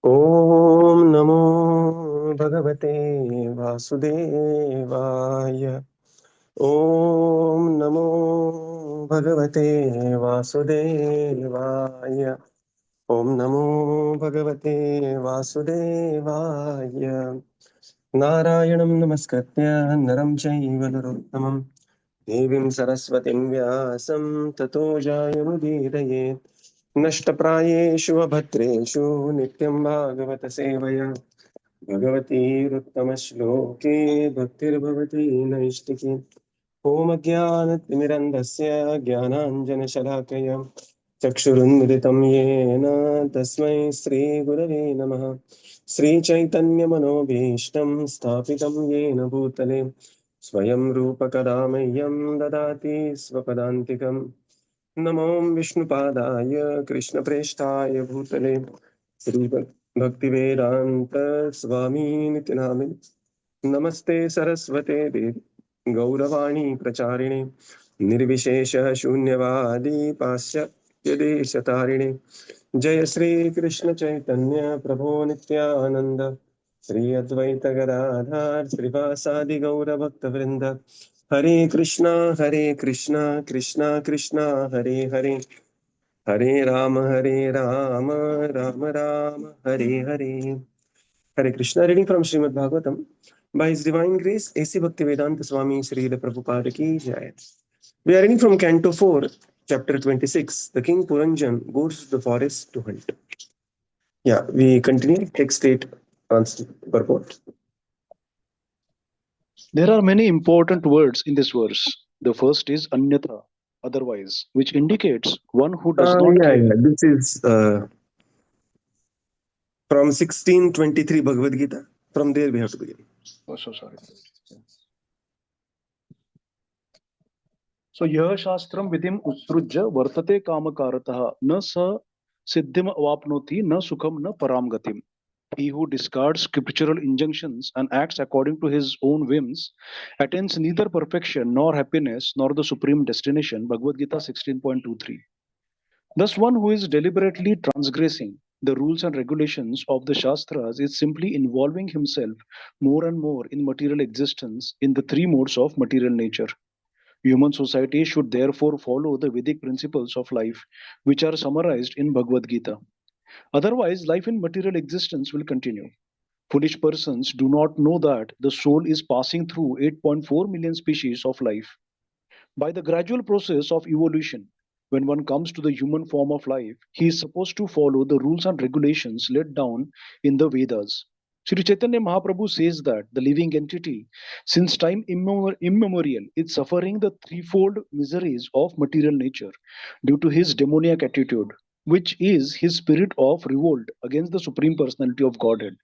ॐ नमो भगवते वासुदेवाय। ॐ नमो भगवते वासुदेवाय। ॐ नमो भगवते वासुदेवाय। नारायणं नमस्कृत्य नरं चैव नरोत्तमं देवीं सरस्वतीं व्यासं ततो जायमुदीरयेत्। नष्टप्रायेषु अभद्रेषु नित्यं भागवत सेवया भगवतीरुत्तमश्लोके भक्तिर्भवति नैष्टिकी। ॐ अज्ञानतिमिरन्धस्य ज्ञानाञ्जनशलाकया चक्षुरुन्मिलितं येन तस्मै श्रीगुरवे नमः। श्रीचैतन्यमनोभीष्टं स्थापितं येन भूतले स्वयं रूपकदा मह्यं ददाति स्वपदान्तिकम्। नमो विष्णुपादाय कृष्णप्रेष्ठाय भूतले श्रीभक्तिवेदान्त स्वामीनिति नामिने। नमस्ते सरस्वते देवी गौरवाणी प्रचारिणे निर्विशेष शून्यवादी पाश्चात्यदेशतारिणे। जय श्री कृष्ण चैतन्य प्रभो नित्यानंद श्री अद्वैत गदाधर श्रीवासादि गौर भक्त वृंद। हरे कृष्णा कृष्णा कृष्णा हरे हरे, हरे Ram Ram Ram Hare Hare. Hare Krishna, reading from Srimad Bhagavatam. By His Divine Grace, A.C. Bhaktivedanta Swami Srila Prabhupada ki Jai. We are reading from Canto 4, Chapter 26. The King Puranjan goes to the forest to hunt. Yeah, we continue. Text 8 purport. There are many important words in this verse. The first is anyatra, otherwise, which indicates one who does not care. This is from 1623 Bhagavad Gita. From there we have to begin. Oh, so sorry. So, yah shastram vidim utsrujya vartate kamakaratah na sa siddhim avapnoti na sukham na param gatim. He who discards scriptural injunctions and acts according to his own whims attains neither perfection nor happiness nor the supreme destination. Bhagavad Gita 16.23. Thus, one who is deliberately transgressing the rules and regulations of the Shastras is simply involving himself more and more in material existence in the three modes of material nature. Human society should therefore follow the Vedic principles of life, which are summarized in Bhagavad Gita. Otherwise, life in material existence will continue. Foolish persons do not know that the soul is passing through 8.4 million species of life. By the gradual process of evolution, when one comes to the human form of life, he is supposed to follow the rules and regulations laid down in the Vedas. Sri Chaitanya Mahaprabhu says that the living entity, since time immemorial, is suffering the threefold miseries of material nature due to his demoniac attitude, which is his spirit of revolt against the Supreme Personality of Godhead.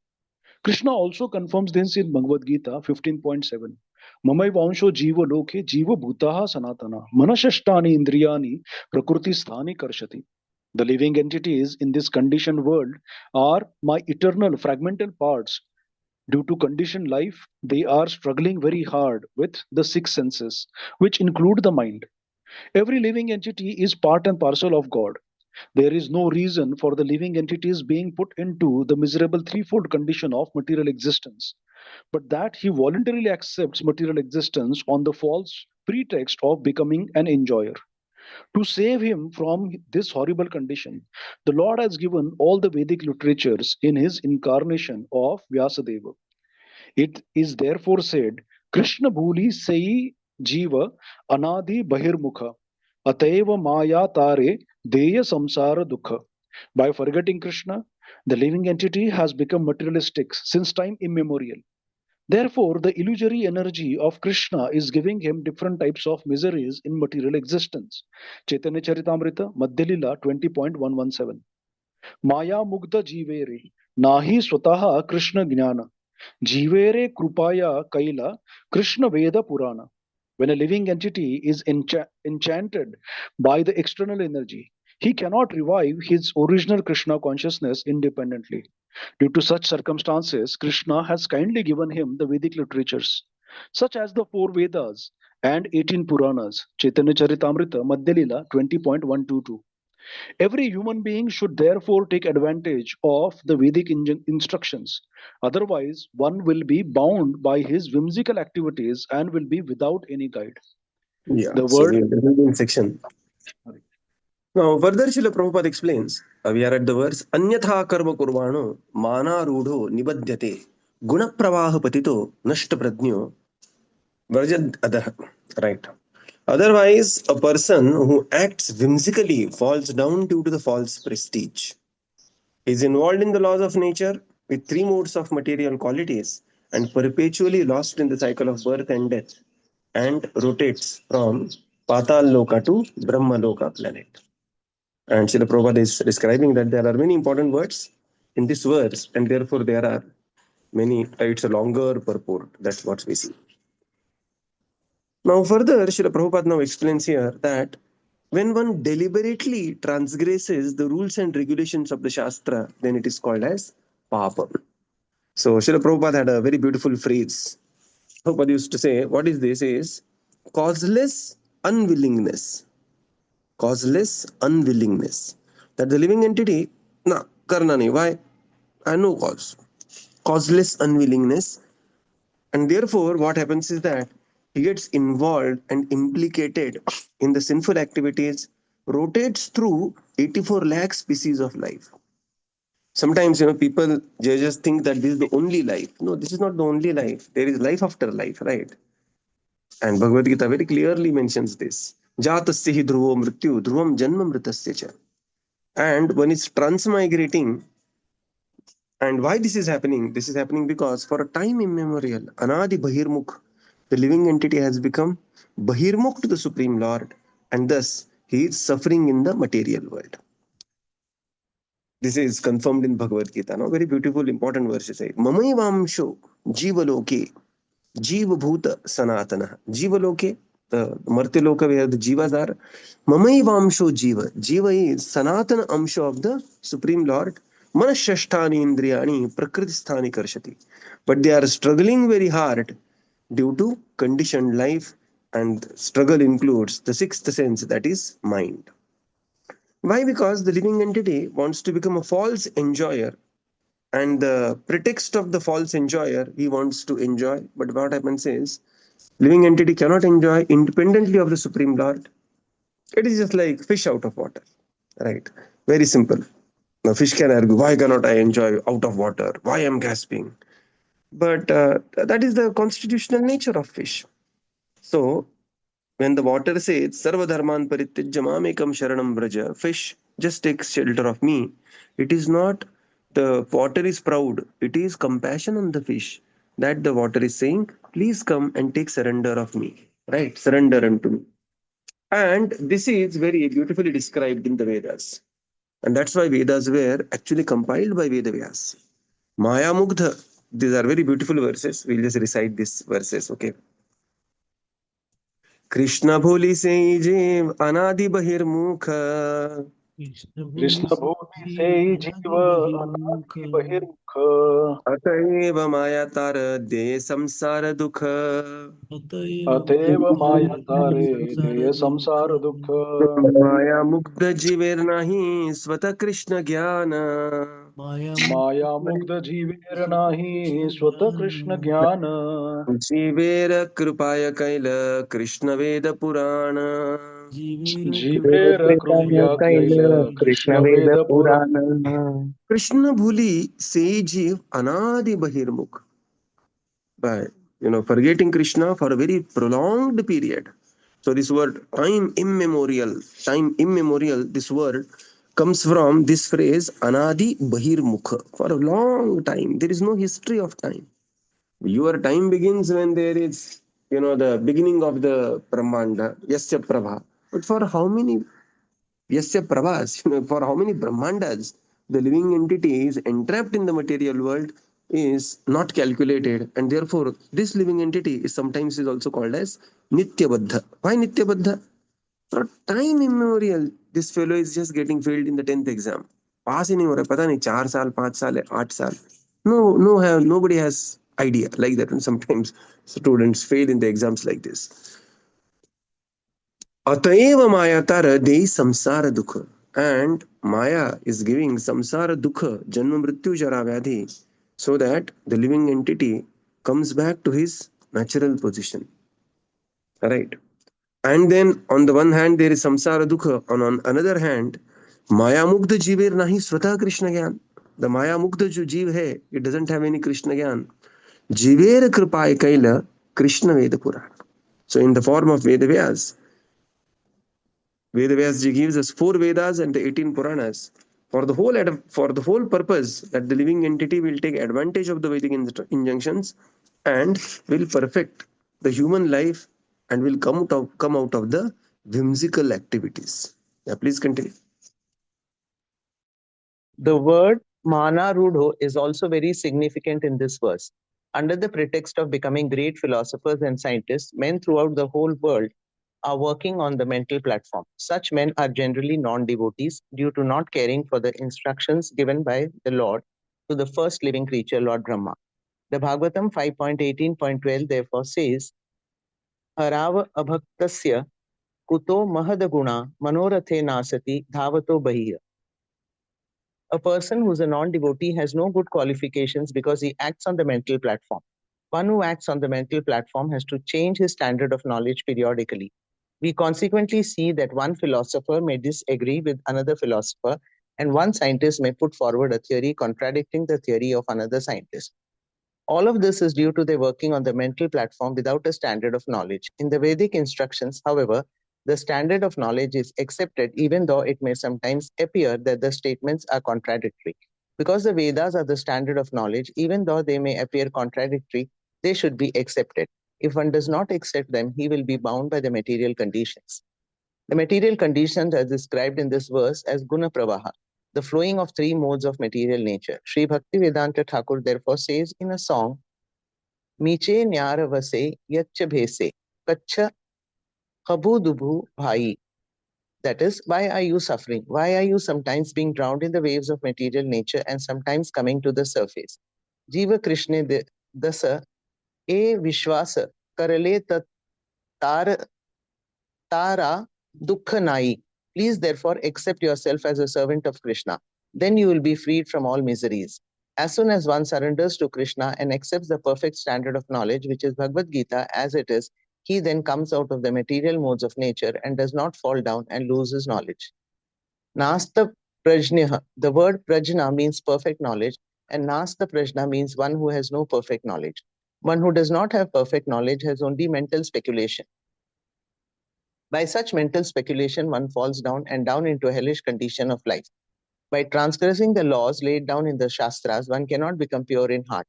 Krishna also confirms this in Bhagavad Gita 15.7. Mamai vansho jiva lokhe jiva bhutaha sanatana manashashtani indriyani prakriti sthani karshati. The living entities in this conditioned world are my eternal fragmental parts. Due to conditioned life, they are struggling very hard with the six senses, which include the mind. Every living entity is part and parcel of God. There is no reason for the living entities being put into the miserable threefold condition of material existence, but that he voluntarily accepts material existence on the false pretext of becoming an enjoyer. To save him from this horrible condition, the Lord has given all the Vedic literatures in his incarnation of Vyasadeva. It is therefore said, Krishna Bhuli Sai Jiva Anadi Bahirmukha Ateva Maya Tare Deya Samsara Dukha. By forgetting Krishna, the living entity has become materialistic since time immemorial. Therefore, the illusory energy of Krishna is giving him different types of miseries in material existence. Chaitanya Charitamrita, Madhyalila 20.117. Maya Mugdha Jivere, Nahi Swataha Krishna Jnana. Jivere Krupaya Kaila Krishna Veda Purana. When a living entity is enchanted by the external energy, he cannot revive his original Krishna consciousness independently. Due to such circumstances, Krishna has kindly given him the Vedic literatures, such as the four Vedas and 18 Puranas, Chaitanya Charitamrita, Madhyalila 20.122. Every human being should therefore take advantage of the Vedic instructions. Otherwise, one will be bound by his whimsical activities and will be without any guide. Yeah, The so word. we are in the Indian section. Now, further Srila Prabhupada explains, we are at the verse, Anyatha karma kurvano mana rudho nibadhyate guna pravaha patito nashta pradnyo vrajad adah. Right. Otherwise, a person who acts whimsically falls down due to the false prestige. He is involved in the laws of nature with three modes of material qualities and perpetually lost in the cycle of birth and death and rotates from Patal Loka to Brahma Loka planet. And Srila Prabhupada is describing that there are many important words in this verse, and therefore there are many, it's a longer purport. That's what we see. Now, further, Srila Prabhupada now explains here that when one deliberately transgresses the rules and regulations of the Shastra, then it is called as Papa. So, Srila Prabhupada had a very beautiful phrase. Prabhupada used to say, what is this? Is causeless unwillingness. Causeless unwillingness. That the living entity, na, karna nahi. Why? And no cause. Causeless unwillingness. And therefore, what happens is that he gets involved and implicated in the sinful activities, rotates through 84 lakh species of life. Sometimes, people they just think that this is the only life. No, this is not the only life. There is life after life, right? And Bhagavad Gita very clearly mentions this. Jatasya hi dhruvo mrityu, dhruvam janma mritasya cha. And one is transmigrating. And why this is happening? This is happening because for a time immemorial, Anadi Bahirmukh, the living entity has become Bahirmukh to the Supreme Lord, and thus he is suffering in the material world. This is confirmed in Bhagavad Gita. No? Very beautiful, important verses. Mamaivamsho Jivaloke Jiva Bhuta Sanatana. Jivaloke, the Martyaloka where the Jivas are. Mamaivamsho Jiva. Jiva is Sanatana Amsho of the Supreme Lord. Manashashtani Indriyani Prakritisthani Karshati. But they are struggling very hard due to conditioned life, and struggle includes the sixth sense, that is mind. Why? Because the living entity wants to become a false enjoyer, and the pretext of the false enjoyer, he wants to enjoy. But what happens is, living entity cannot enjoy independently of the Supreme Lord. It is just like fish out of water, right? Very simple. Now, fish can argue, why cannot I enjoy out of water? Why am gasping? But that is the constitutional nature of fish. So, when the water says, Sarva dharman parityajya mamekam sharanam braja, fish just takes shelter of me. It is not the water is proud, it is compassion on the fish that the water is saying, please come and take surrender of me, right? Surrender unto me. And this is very beautifully described in the Vedas. And that's why Vedas were actually compiled by Vedavyas. Maya Mugdha, these are very beautiful verses. We'll just recite these verses, okay? Krishna भोली से जीव अनादि बहिर्मुख Krishna Bhoti se jiva anadi bahirmukha अतएव माया तार दे संसार दुख ateva maya tare deya samsara dukha माया मुग्ध जीवेर नहीं स्वतः कृष्ण ज्ञान maya mugdha jiver nahi swata Krishna jnana जीवेर कृपाय कैल कृष्ण वेद पुराण जीवेर कृपया kaila कृष्ण Krishna वेद Veda Pura. पुराण कृष्ण भूली से जीव अनादि बहिर्मुख by forgetting Krishna for a very prolonged period. So this word time immemorial, this word comes from this phrase Anadi Bahirmukha. For a long time, there is no history of time. Your time begins when there is, the beginning of the Brahmanda, Yasya Prabha. But for how many Yasya Prabhas, for how many Brahmandas the living entity is entrapped in the material world is not calculated, and therefore this living entity is sometimes is also called as Nityabadha. Why Nityabadha? For time immemorial, this fellow is just getting failed in the 10th exam. पास ही नहीं हो रहा पता नहीं 4 साल 5 साल है 8 साल. Nobody has idea like that, and sometimes students fail in the exams like this. अतएव मायाता हृदय संसार दुख. and Maya is giving samsara dukha, janma mrityu jara vyadhi, so that the living entity comes back to his natural position. Right? And then on the one hand there is samsara dukha, on another hand Maya mugdha jeever nahi swatah Krishna gyan. The Maya mugdha jo jeev hai, it doesn't have any Krishna gyan. Jeever kripay kaila Krishna Veda Purana. So in the form of Veda Vyas, Veda Vyas ji gives us 4 Vedas and the 18 Puranas for the whole purpose that the living entity will take advantage of the Vedic injunctions and will perfect the human life and will come out of the whimsical activities. Yeah, please continue. The word mana rudho is also very significant in this verse. Under the pretext of becoming great philosophers and scientists, men throughout the whole world are working on the mental platform. Such men are generally non-devotees due to not caring for the instructions given by the Lord to the first living creature, Lord Brahma. The Bhagavatam 5.18.12 therefore says, Harava abhaktasya kuto mahadaguna manorathe nasati dhavato bahiya. A person who's a non-devotee has no good qualifications because he acts on the mental platform. One who acts on the mental platform has to change his standard of knowledge periodically. We consequently see that one philosopher may disagree with another philosopher, and one scientist may put forward a theory contradicting the theory of another scientist. All of this is due to their working on the mental platform without a standard of knowledge. In the Vedic instructions, however, the standard of knowledge is accepted even though it may sometimes appear that the statements are contradictory. Because the Vedas are the standard of knowledge, even though they may appear contradictory, they should be accepted. If one does not accept them, he will be bound by the material conditions. The material conditions are described in this verse as guna pravaha, the flowing of 3 modes of material nature. Sri Bhaktivedanta Thakur therefore says in a song, Miche Nyaravase Yachcha Bhese Kacha Kabhu Dubhu Bhai. That is, why are you suffering? Why are you sometimes being drowned in the waves of material nature and sometimes coming to the surface? Jiva Krishna Dasa E Vishwasa Karale Tara Dukkha Nai. Please therefore accept yourself as a servant of Krishna. Then you will be freed from all miseries. As soon as one surrenders to Krishna and accepts the perfect standard of knowledge, which is Bhagavad Gita as it is, he then comes out of the material modes of nature and does not fall down and lose his knowledge. Nasta Prajna, the word Prajna means perfect knowledge, and Nasta Prajna means one who has no perfect knowledge. One who does not have perfect knowledge has only mental speculation. By such mental speculation, one falls down and down into a hellish condition of life. By transgressing the laws laid down in the Shastras, one cannot become pure in heart.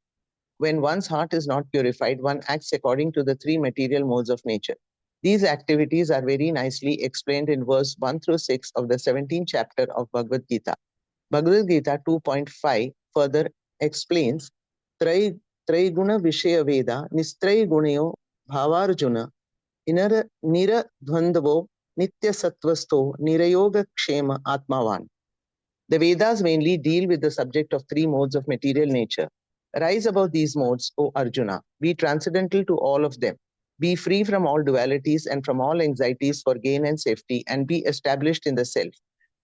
When one's heart is not purified, one acts according to the 3 material modes of nature. These activities are very nicely explained in verse 1 through 6 of the 17th chapter of Bhagavad Gita. Bhagavad Gita 2.5 further explains, Traiguna Vishaya Veda Nistray Gunayo Bhavarjuna Nira Dvandavo Nitya Sattvasto Nirayoga Kshema Atmavan. The Vedas mainly deal with the subject of 3 modes of material nature. Rise above these modes, O Arjuna. Be transcendental to all of them. Be free from all dualities and from all anxieties for gain and safety, and be established in the self.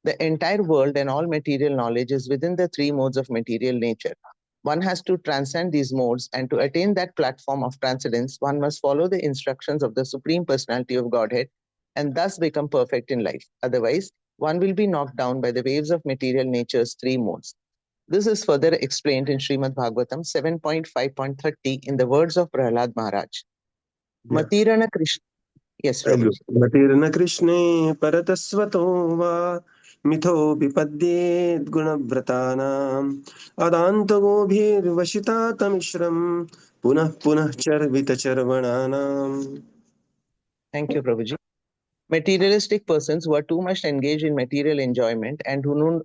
The entire world and all material knowledge is within the 3 modes of material nature. One has to transcend these modes, and to attain that platform of transcendence, one must follow the instructions of the Supreme Personality of Godhead and thus become perfect in life. Otherwise, one will be knocked down by the waves of material nature's 3 modes. This is further explained in Srimad Bhagavatam 7.5.30 in the words of Prahlad Maharaj. Yeah. Matirana Krishna. Yes, Prabhuji. Matirna Krishne Paratasvato Va Mitho Vipadyet Gunavratanam Adantagobhir Vashita Tamishram Punah Punah Charvita Charvananam. Thank you, Prabhuji. Materialistic persons who are too much engaged in material enjoyment and who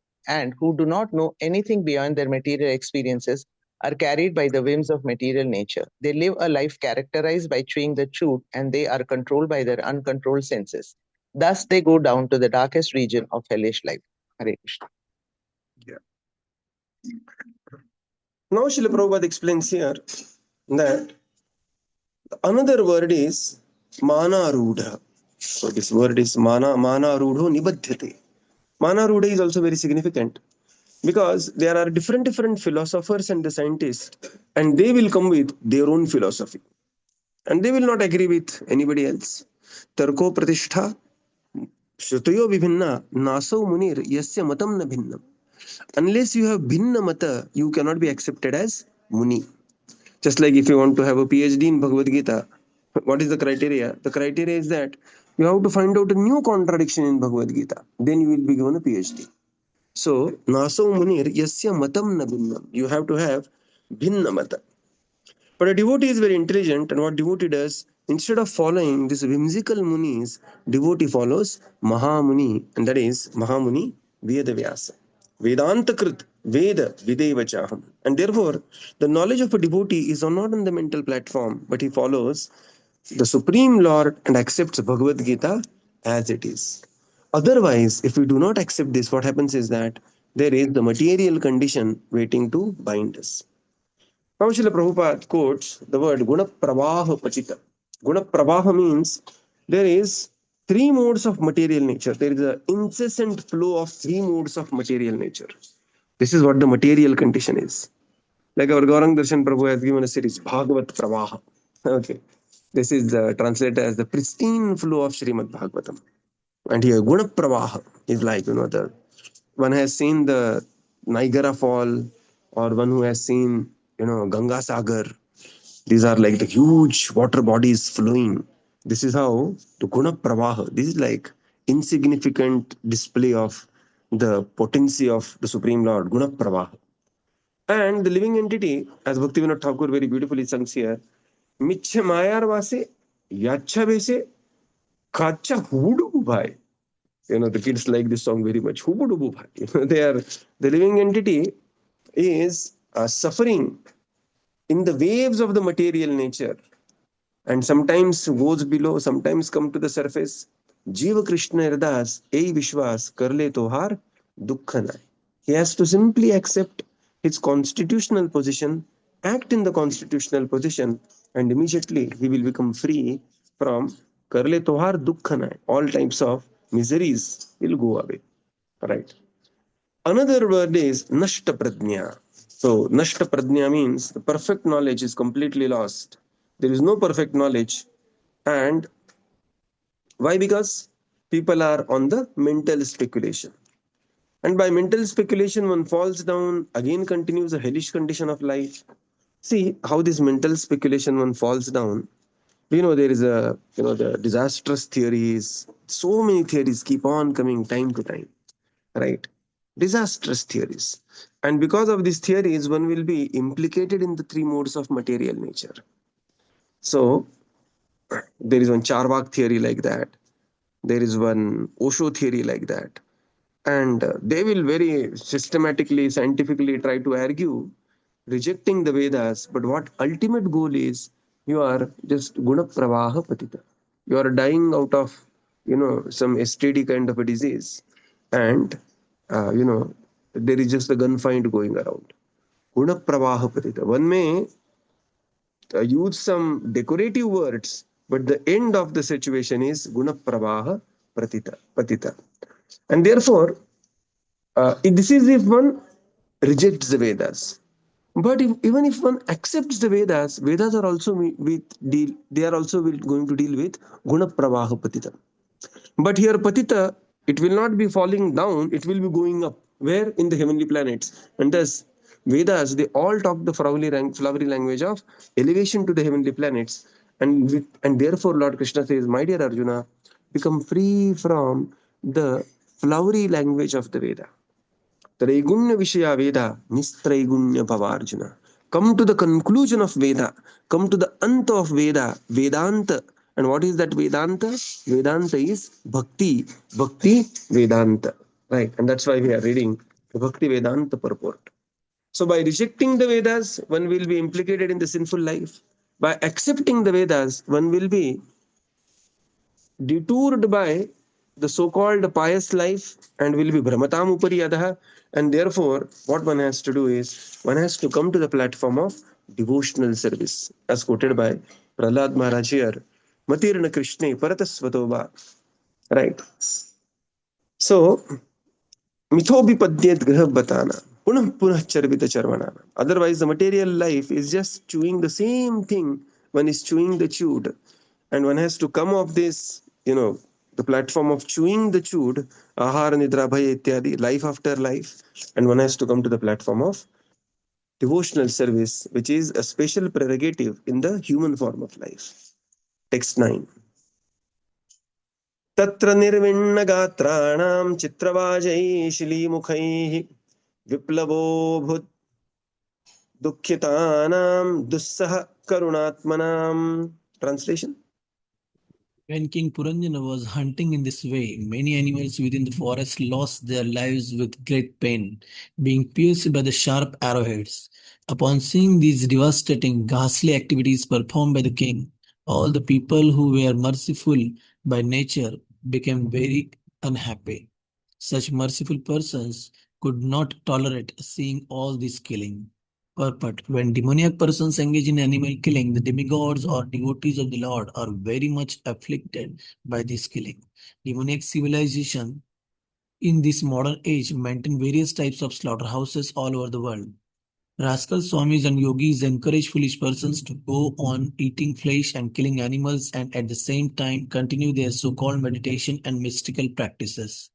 do not know anything beyond their material experiences are carried by the whims of material nature. They live a life characterized by chewing the chewed, and they are controlled by their uncontrolled senses. Thus, they go down to the darkest region of hellish life. Hare Krishna. Yeah. Now Srila Prabhupada explains here that another word is mana rudha. So this word is mana rudho nibadhyate. Manaruda is also very significant because there are different philosophers and the scientists, and they will come with their own philosophy, and they will not agree with anybody else. Tarko pratishtha Shrutoyo vibhinna naso munir yasya matam na bhinnam. Unless you have bhinna mata, you cannot be accepted as muni. Just like if you want to have a PhD in Bhagavad Gita, what is the criteria? The criteria is that you have to find out a new contradiction in Bhagavad Gita. Then you will be given a PhD. So, naso munir yasya matam na bhinnam. You have to have bhinna mata. But a devotee is very intelligent, and what devotee does, instead of following these whimsical munis, devotee follows Mahamuni, and that is Mahamuni Vedavyasa. Vedanta Krit, Veda Videvachaham. And therefore, the knowledge of a devotee is not on the mental platform, but he follows the Supreme Lord and accepts Bhagavad Gita as it is. Otherwise, if we do not accept this, what happens is that there is the material condition waiting to bind us. Now, Srila Prabhupada quotes the word Guna Pravaha Pachita. Guna Pravaha means there is three modes of material nature. There is an incessant flow of three modes of material nature. This is what the material condition is. Like our Gaurang Darshan Prabhu has given a series, Bhagavat Pravaha. Okay. This is translated as the pristine flow of Srimad Bhagavatam. And here, Guna Pravaha is like, the one has seen the Niagara Fall, or one who has seen, Ganga Sagar. These are like the huge water bodies flowing. This is how the Guna Pravaha, this is like insignificant display of the potency of the Supreme Lord, Guna Pravaha. And the living entity, as Bhaktivinoda Thakur very beautifully sings here, Michhe Mayar Vase, Yacha Vese, Kacha Hudu Bhai. The kids like this song very much. Hubu bhai. The living entity is suffering in the waves of the material nature, and sometimes goes below, sometimes come to the surface. Jiva Krishna Irdas, Ei Vishwas, Karle Tohar, Dukkhanai. He has to simply accept his constitutional position, act in the constitutional position, and immediately he will become free from Karle Tohar, Dukkhanai. All types of miseries will go away. Right. Another word is Nashta Pradnya. So, Nashta Pradnya means the perfect knowledge is completely lost. There is no perfect knowledge. And why? Because people are on the mental speculation. And by mental speculation, one falls down, again continues a hellish condition of life. See how this mental speculation one falls down. There is the disastrous theories. So many theories keep on coming time to time. Right? Disastrous theories. And because of these theories, one will be implicated in the three modes of material nature. So, there is one Charvak theory like that. There is one Osho theory like that. And they will very systematically, scientifically try to argue, rejecting the Vedas. But what ultimate goal is, you are just Guna Pravaha Patita. You are dying out of, some STD kind of a disease. And, there is just a gunfight going around. Guna Pravaha Patita. One may use some decorative words, but the end of the situation is Guna Pravaha Patita. And therefore, this is if one rejects the Vedas. But even if one accepts the Vedas, Vedas are also they are also going to deal with Guna Pravaha Patita. But here Patita, it will not be falling down, it will be going up. Where? In the heavenly planets. And thus, Vedas, they all talk the flowery language of elevation to the heavenly planets. And therefore, Lord Krishna says, my dear Arjuna, become free from the flowery language of the Veda. Traigunya Vishaya Veda, Nistraigunya Bhavarjuna. Come to the conclusion of Veda. Come to the Anta of Veda, Vedanta. And what is that Vedanta? Vedanta is Bhakti. Bhakti Vedanta. Right. And that's why we are reading the Bhakti Vedanta purport. So by rejecting the Vedas, one will be implicated in the sinful life. By accepting the Vedas, one will be detoured by the so-called pious life and will be Brahmatam Upari Adaha. And therefore, what one has to do is, one has to come to the platform of devotional service, as quoted by Prahlad Maharaj here. Matirna Krishne Paratasvatova. Right. So, मिथोभिपद्येत गृहबताना पुनः पुनः चर्वित चर्वणाना. Otherwise, the material life is just chewing the same thing. One is chewing the chewed, and one has to come off this, the platform of chewing the chewed, ahara nidra bhaya ityadi, life after life, and one has to come to the platform of devotional service, which is a special prerogative in the human form of life. Text 9. तत्र निर्विण्णगात्राणां चित्रवाजैः शिलीमुखैः विप्लवोऽभूत् दुःखितानां दुस्सह करुणात्मनां. Translation. When King Puranjana was hunting in this way, many animals within the forest lost their lives with great pain, being pierced by the sharp arrowheads. Upon seeing these devastating, ghastly activities performed by the king, all the people who were merciful by nature became very unhappy. Such merciful persons could not tolerate seeing all this killing. Purport. When demoniac persons engage in animal killing, the demigods or devotees of the Lord are very much afflicted by this killing. Demoniac civilization in this modern age maintain various types of slaughterhouses all over the world. Rascal swamis and yogis encourage foolish persons to go on eating flesh and killing animals and at the same time continue their so-called meditation and mystical practices.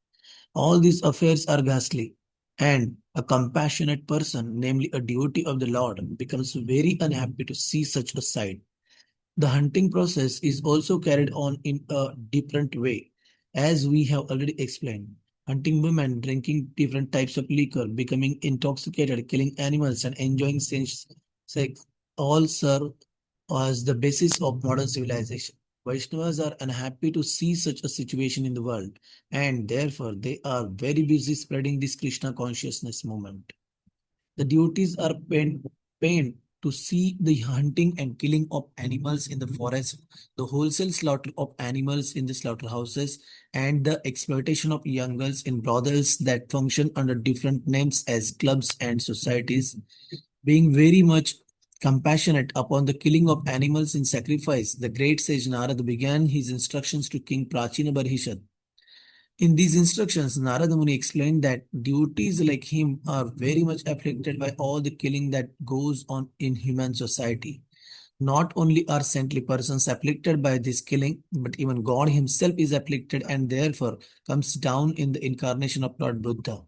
All these affairs are ghastly, and a compassionate person, namely a devotee of the Lord, becomes very unhappy to see such a sight. The hunting process is also carried on in a different way, as we have already explained. Hunting women, drinking different types of liquor, becoming intoxicated, killing animals, and enjoying sex all serve as the basis of modern civilization. Vaishnavas are unhappy to see such a situation in the world, and therefore they are very busy spreading this Krishna consciousness movement. The devotees are pained to see the hunting and killing of animals in the forest, the wholesale slaughter of animals in the slaughterhouses, and the exploitation of young girls in brothels that function under different names as clubs and societies. Being very much compassionate upon the killing of animals in sacrifice, the great sage Narada began his instructions to King Prachina Barhishad. In these instructions, Narada Muni explained that devotees like him are very much afflicted by all the killing that goes on in human society. Not only are saintly persons afflicted by this killing, but even God himself is afflicted and therefore comes down in the incarnation of Lord Buddha.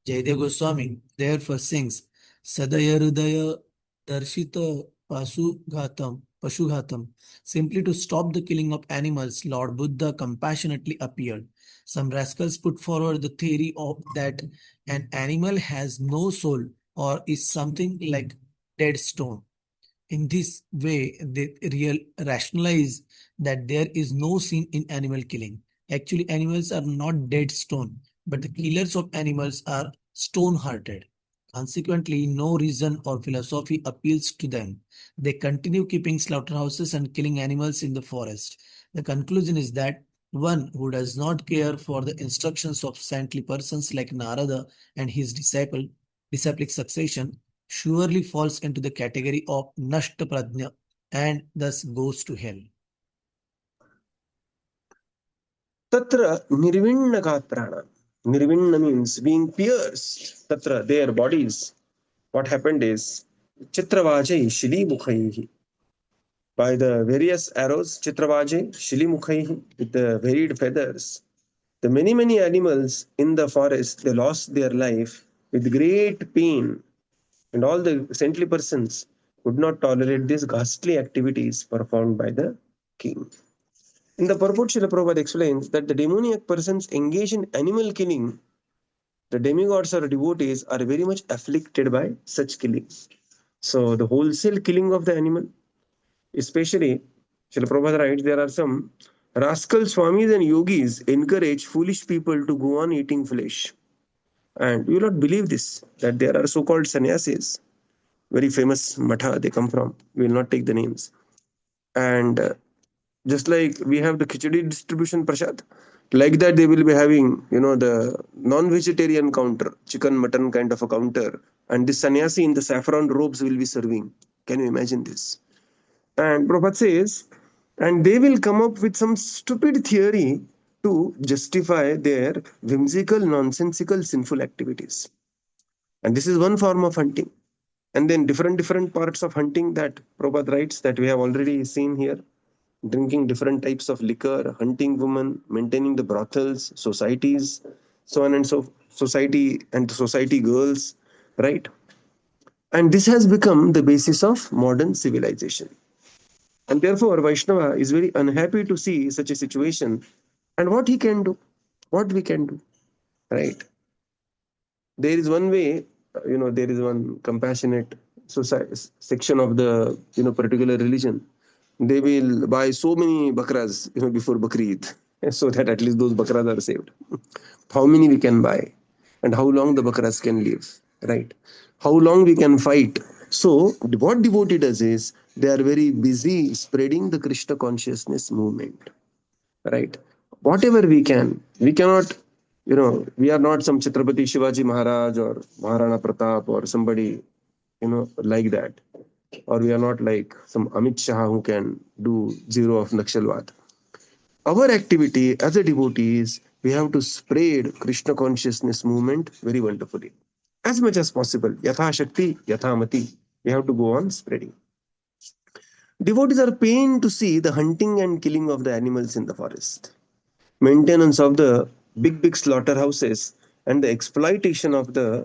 Jaydev Goswami therefore sings, Sadaya Hridaya Darshita Pashughatam. Simply to stop the killing of animals, Lord Buddha compassionately appeared. Some rascals put forward the theory of that an animal has no soul or is something like dead stone. In this way, they rationalize that there is no sin in animal killing. Actually, animals are not dead stone, but the killers of animals are stone-hearted. Consequently, no reason or philosophy appeals to them. They continue keeping slaughterhouses and killing animals in the forest. The conclusion is that one who does not care for the instructions of saintly persons like Narada and his disciplic succession surely falls into the category of Nashta Prajna and thus goes to hell. Tatra nirvinna gatrana. Nirvinna means being pierced. Tatra, their bodies. What happened is Chitravajai Shili by the various arrows, Chitravajai Shili with the varied feathers. The many animals in the forest, they lost their life with great pain, and all the saintly persons could not tolerate these ghastly activities performed by the king. In the purport, Srila Prabhupada explains that the demoniac persons engaged in animal killing, the demigods or devotees are very much afflicted by such killing. So the wholesale killing of the animal, especially, Srila Prabhupada writes, there are some rascal swamis and yogis encourage foolish people to go on eating flesh. And you will not believe this, that there are so-called sannyasis, very famous matha they come from. We will not take the names. And just like we have the khichdi distribution prasad, like that they will be having, the non-vegetarian counter, chicken, mutton kind of a counter. And this sannyasi in the saffron robes will be serving. Can you imagine this? And Prabhupada says, and they will come up with some stupid theory to justify their whimsical, nonsensical, sinful activities. And this is one form of hunting. And then different parts of hunting that Prabhupada writes that we have already seen here. Drinking different types of liquor, hunting women, maintaining the brothels, societies, so on and so society and society girls, right? And this has become the basis of modern civilization. And therefore, Vaishnava is very unhappy to see such a situation. And what he can do, what we can do, right? There is one way, there is one compassionate section of the, particular religion. They will buy so many bakras, before Bakri Eid, so that at least those bakras are saved. How many we can buy, and how long the bakras can live, right? How long we can fight. So what devotee does is they are very busy spreading the Krishna consciousness movement, right? Whatever we can, we cannot, we are not some Chhatrapati Shivaji Maharaj or Maharana Pratap or somebody, like that. Or we are not like some Amit Shah who can do zero of Naxalwad. Our activity as a devotee is we have to spread Krishna consciousness movement very wonderfully. As much as possible. Yatha Shakti, Yatha Mati. We have to go on spreading. Devotees are pained to see the hunting and killing of the animals in the forest, maintenance of the big slaughterhouses, and the exploitation of uh,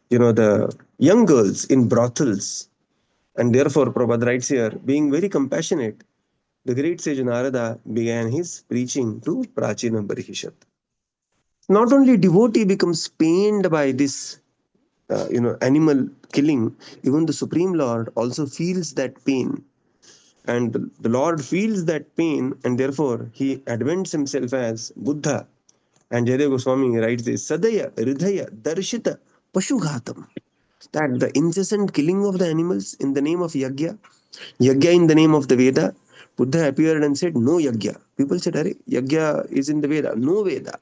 the young girls in brothels. And therefore, Prabhupada writes here, being very compassionate, the great sage Narada began his preaching to Prachina Barihishat. Not only devotee becomes pained by this, animal killing, even the Supreme Lord also feels that pain. And the Lord feels that pain, and therefore he advents himself as Buddha. And Jayadeva Goswami writes this, Sadaya, Hridaya, Darshita, Pashughatam. That the incessant killing of the animals in the name of Yagya, Yagya in the name of the Veda, Buddha appeared and said, no Yagya. People said, Are, Yagya is in the Veda. No Veda.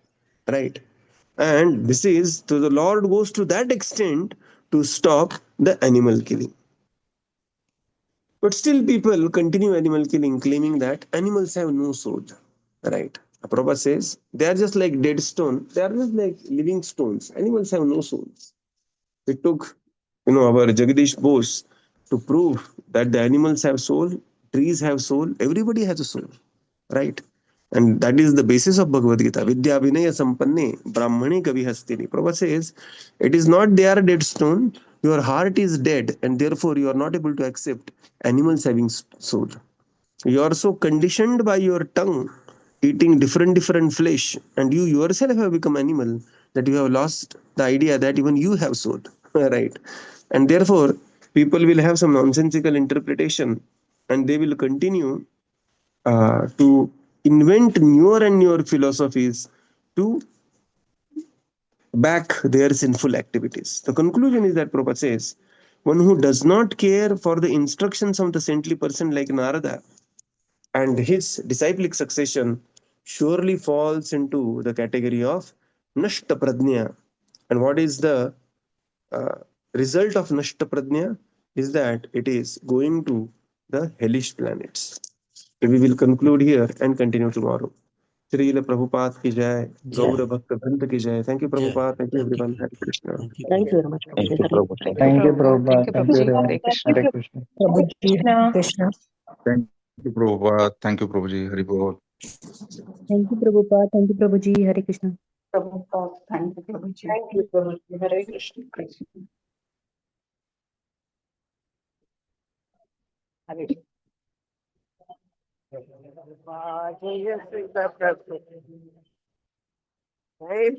Right? And this is, so the Lord goes to that extent to stop the animal killing. But still people continue animal killing, claiming that animals have no soul. Right? Prabhupada says, they are just like dead stone. They are just like living stones. Animals have no souls. It took, our Jagadish Bose to prove that the animals have soul, trees have soul, everybody has a soul, right? And that is the basis of Bhagavad Gita. Vidya Vinaya Sampanne Brahmane Kavi Hastini. Prabhupada says, it is not they are a dead stone, your heart is dead, and therefore you are not able to accept animals having soul. You are so conditioned by your tongue eating different flesh, and you yourself have become animal, that you have lost the idea that even you have soul. Right? And therefore people will have some nonsensical interpretation, and they will continue to invent newer and newer philosophies to back their sinful activities. The conclusion is that Prabhupada says, one who does not care for the instructions of the saintly person like Narada and his disciplic succession surely falls into the category of Nashta Pradnya. And what is the uh, result of Nashta Pradnya? Is that it is going to the hellish planets. We will conclude here and continue tomorrow. Srila Prabhupada ki jai, Jai. Gaura Bhakta Vrinda ki jai. Thank you, Jai. Prabhupada. Thank you, Thank you, everyone. Hare Prabhupada. Krishna. Thank you, Thank you Prabhupada. very much, Thank Prabhuji. you, Hare Prabhupada. Thank you, Prabhupada. Krishna. Thank you very much. Hare Hare Krishna. Prabhuji, Hare Krishna. Thank you, Prabhupada. Thank you, Prabhuji. Hari Bol. Thank you, Prabhupada. Thank you, Prabhuji. Hare Krishna. Prabhupada. Thank you, Prabhuji. Thank you, Prabhuji. Hare Krishna. Hare Krishna. Jai Sri Prabhupada. Jai